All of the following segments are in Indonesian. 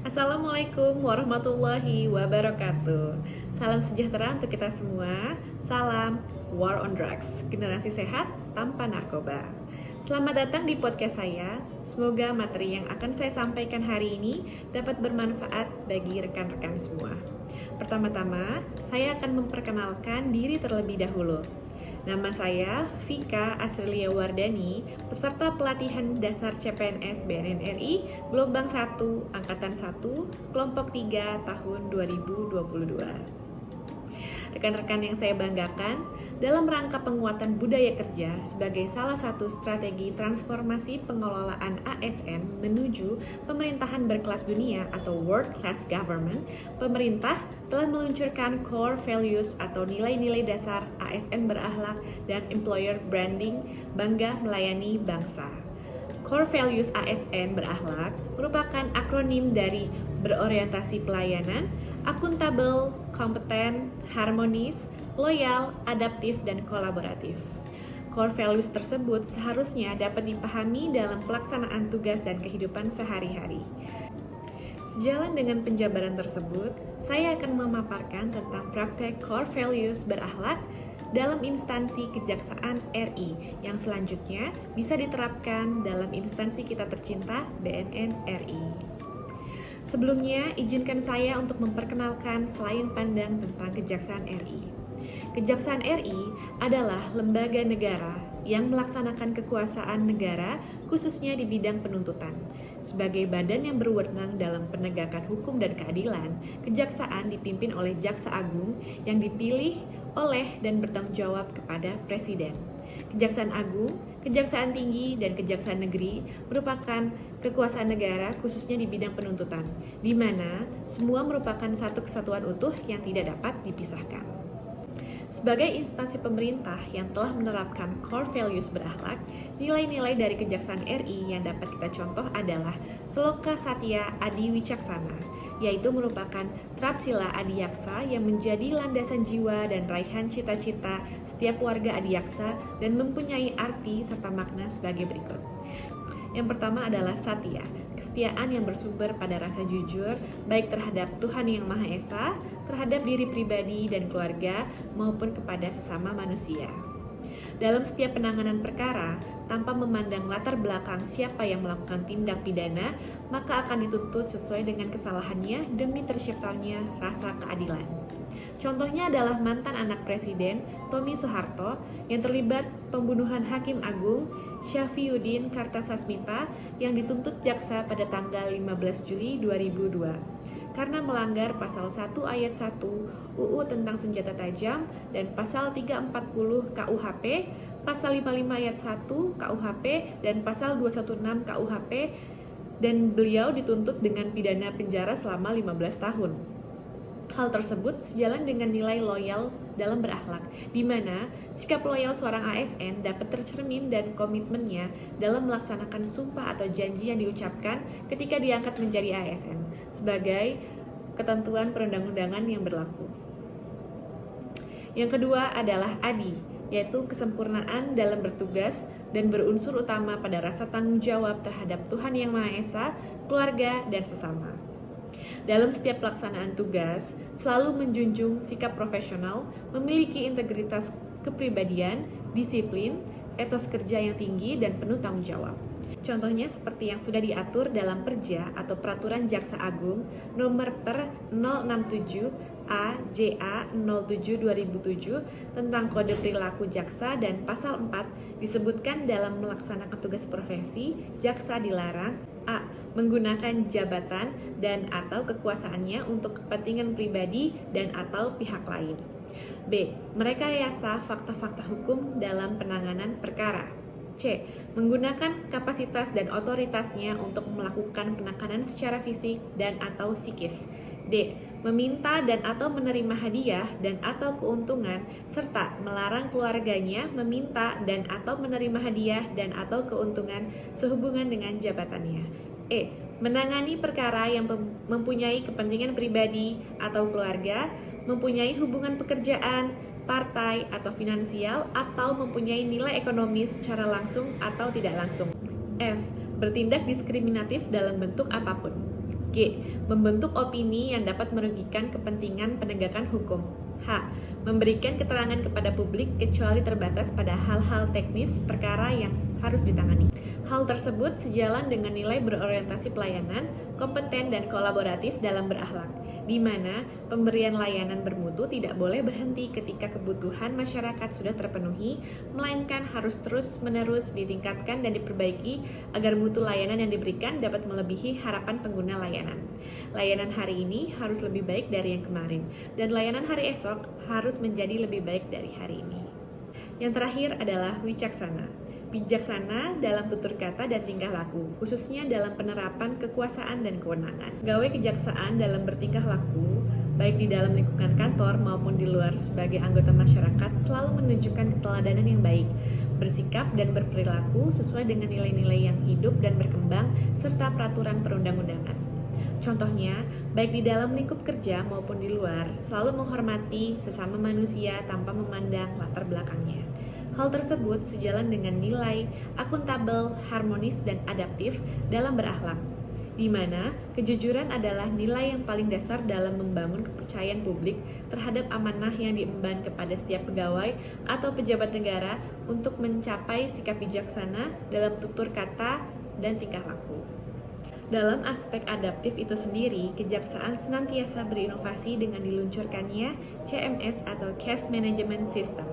Assalamualaikum warahmatullahi wabarakatuh. Salam sejahtera untuk kita semua. Salam War on Drugs, generasi sehat tanpa narkoba. Selamat datang di podcast saya. Semoga materi yang akan saya sampaikan hari ini dapat bermanfaat bagi rekan-rekan semua. Pertama-tama, saya akan memperkenalkan diri terlebih dahulu. Nama saya Vika Asrilia Wardani, peserta pelatihan dasar CPNS BNN RI, Gelombang 1, Angkatan 1, Kelompok 3, tahun 2022. Rekan-rekan yang saya banggakan, dalam rangka penguatan budaya kerja sebagai salah satu strategi transformasi pengelolaan ASN menuju pemerintahan berkelas dunia atau World Class Government, pemerintah telah meluncurkan core values atau nilai-nilai dasar ASN berakhlak dan employer branding bangga melayani bangsa. Core Values ASN berakhlak merupakan akronim dari berorientasi pelayanan, akuntabel, kompeten, harmonis, loyal, adaptif, dan kolaboratif. Core values tersebut seharusnya dapat dipahami dalam pelaksanaan tugas dan kehidupan sehari-hari. Sejalan dengan penjabaran tersebut, saya akan memaparkan tentang praktek core values berakhlak dalam instansi Kejaksaan RI yang selanjutnya bisa diterapkan dalam instansi kita tercinta BNN RI. Sebelumnya, izinkan saya untuk memperkenalkan selain pandang tentang Kejaksaan RI. Kejaksaan RI adalah lembaga negara yang melaksanakan kekuasaan negara khususnya di bidang penuntutan. Sebagai badan yang berwenang dalam penegakan hukum dan keadilan, Kejaksaan dipimpin oleh Jaksa Agung yang dipilih oleh dan bertanggung jawab kepada Presiden. Kejaksaan Agung, Kejaksaan Tinggi, dan Kejaksaan Negeri merupakan kekuasaan negara khususnya di bidang penuntutan, di mana semua merupakan satu kesatuan utuh yang tidak dapat dipisahkan. Sebagai instansi pemerintah yang telah menerapkan core values berakhlak, nilai-nilai dari Kejaksaan RI yang dapat kita contoh adalah Sloka Satya Adi Wicaksana, yaitu merupakan Trapsila Adiyaksa yang menjadi landasan jiwa dan raihan cita-cita setiap warga Adiyaksa dan mempunyai arti serta makna sebagai berikut. Yang pertama adalah Satya, kesetiaan yang bersumber pada rasa jujur, baik terhadap Tuhan Yang Maha Esa, terhadap diri pribadi dan keluarga, maupun kepada sesama manusia. Dalam setiap penanganan perkara, tanpa memandang latar belakang siapa yang melakukan tindak pidana, maka akan dituntut sesuai dengan kesalahannya demi terciptanya rasa keadilan. Contohnya adalah mantan anak Presiden, Tommy Soeharto, yang terlibat pembunuhan Hakim Agung, Syafiyuddin Kartasasmita, yang dituntut jaksa pada tanggal 15 Juli 2002 karena melanggar pasal 1 ayat 1 UU tentang senjata tajam dan pasal 340 KUHP, pasal 55 ayat 1 KUHP, dan pasal 216 KUHP, dan beliau dituntut dengan pidana penjara selama 15 tahun. Hal tersebut sejalan dengan nilai loyal dalam berakhlak, di mana sikap loyal seorang ASN dapat tercermin dan komitmennya dalam melaksanakan sumpah atau janji yang diucapkan ketika diangkat menjadi ASN sebagai ketentuan perundang-undangan yang berlaku. Yang kedua adalah ADI, yaitu kesempurnaan dalam bertugas dan berunsur utama pada rasa tanggung jawab terhadap Tuhan Yang Maha Esa, keluarga, dan sesama. Dalam setiap pelaksanaan tugas, selalu menjunjung sikap profesional, memiliki integritas kepribadian, disiplin, etos kerja yang tinggi, dan penuh tanggung jawab. Contohnya seperti yang sudah diatur dalam Perja atau Peraturan Jaksa Agung nomor per 067 AJA 07 2007 tentang Kode Perilaku Jaksa, dan pasal 4 disebutkan dalam melaksanakan tugas profesi, jaksa dilarang A. menggunakan jabatan dan atau kekuasaannya untuk kepentingan pribadi dan atau pihak lain. B. merekayasa fakta-fakta hukum dalam penanganan perkara. C. menggunakan kapasitas dan otoritasnya untuk melakukan penekanan secara fisik dan atau psikis. D. meminta dan atau menerima hadiah dan atau keuntungan, serta melarang keluarganya meminta dan atau menerima hadiah dan atau keuntungan sehubungan dengan jabatannya. E. menangani perkara yang mempunyai kepentingan pribadi atau keluarga, mempunyai hubungan pekerjaan, partai, atau finansial, atau mempunyai nilai ekonomis secara langsung atau tidak langsung. F. bertindak diskriminatif dalam bentuk apapun. G. Membentuk opini yang dapat merugikan kepentingan penegakan hukum. H. Memberikan keterangan kepada publik kecuali terbatas pada hal-hal teknis perkara yang harus ditangani. Hal tersebut sejalan dengan nilai berorientasi pelayanan, kompeten dan kolaboratif dalam berakhlak, di mana pemberian layanan bermutu tidak boleh berhenti ketika kebutuhan masyarakat sudah terpenuhi, melainkan harus terus-menerus ditingkatkan dan diperbaiki agar mutu layanan yang diberikan dapat melebihi harapan pengguna layanan. Layanan hari ini harus lebih baik dari yang kemarin, dan layanan hari esok harus menjadi lebih baik dari hari ini. Yang terakhir adalah wicaksana. Bijaksana dalam tutur kata dan tingkah laku, khususnya dalam penerapan kekuasaan dan kewenangan. Gawe kejaksaan dalam bertingkah laku, baik di dalam lingkungan kantor maupun di luar sebagai anggota masyarakat, selalu menunjukkan keteladanan yang baik, bersikap dan berperilaku sesuai dengan nilai-nilai yang hidup dan berkembang, serta peraturan perundang-undangan. Contohnya, baik di dalam lingkup kerja maupun di luar, selalu menghormati sesama manusia tanpa memandang latar belakangnya. Hal tersebut sejalan dengan nilai akuntabel, harmonis, dan adaptif dalam berakhlak, di mana kejujuran adalah nilai yang paling dasar dalam membangun kepercayaan publik terhadap amanah yang diemban kepada setiap pegawai atau pejabat negara untuk mencapai sikap bijaksana dalam tutur kata dan tingkah laku. Dalam aspek adaptif itu sendiri, kejaksaan senantiasa berinovasi dengan diluncurkannya CMS atau Case Management System,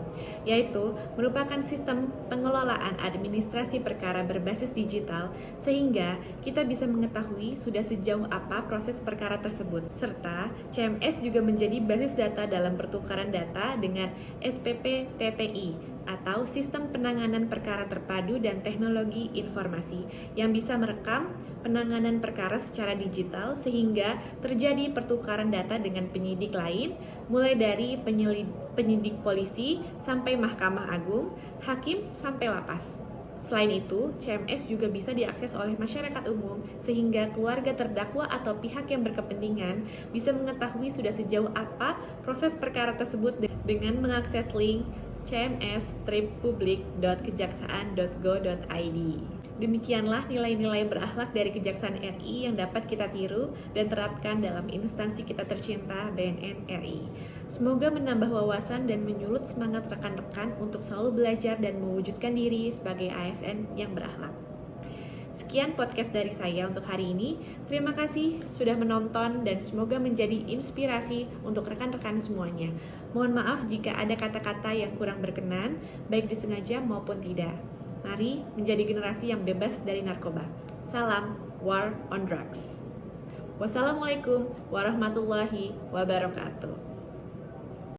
yaitu merupakan sistem pengelolaan administrasi perkara berbasis digital sehingga kita bisa mengetahui sudah sejauh apa proses perkara tersebut, serta CMS juga menjadi basis data dalam pertukaran data dengan SPP TTI atau Sistem Penanganan Perkara Terpadu dan Teknologi Informasi yang bisa merekam penanganan perkara secara digital sehingga terjadi pertukaran data dengan penyidik lain, mulai dari penyidik polisi sampai Mahkamah Agung, hakim sampai lapas. Selain itu, CMS juga bisa diakses oleh masyarakat umum sehingga keluarga terdakwa atau pihak yang berkepentingan bisa mengetahui sudah sejauh apa proses perkara tersebut dengan mengakses link cms-publik.kejaksaan.go.id. Demikianlah nilai-nilai berakhlak dari Kejaksaan RI yang dapat kita tiru dan terapkan dalam instansi kita tercinta BNN RI. Semoga menambah wawasan dan menyulut semangat rekan-rekan untuk selalu belajar dan mewujudkan diri sebagai ASN yang berakhlak. Sekian podcast dari saya untuk hari ini. Terima kasih sudah menonton dan semoga menjadi inspirasi untuk rekan-rekan semuanya. Mohon maaf jika ada kata-kata yang kurang berkenan, baik disengaja maupun tidak. Mari menjadi generasi yang bebas dari narkoba. Salam War on Drugs. Wassalamualaikum warahmatullahi wabarakatuh.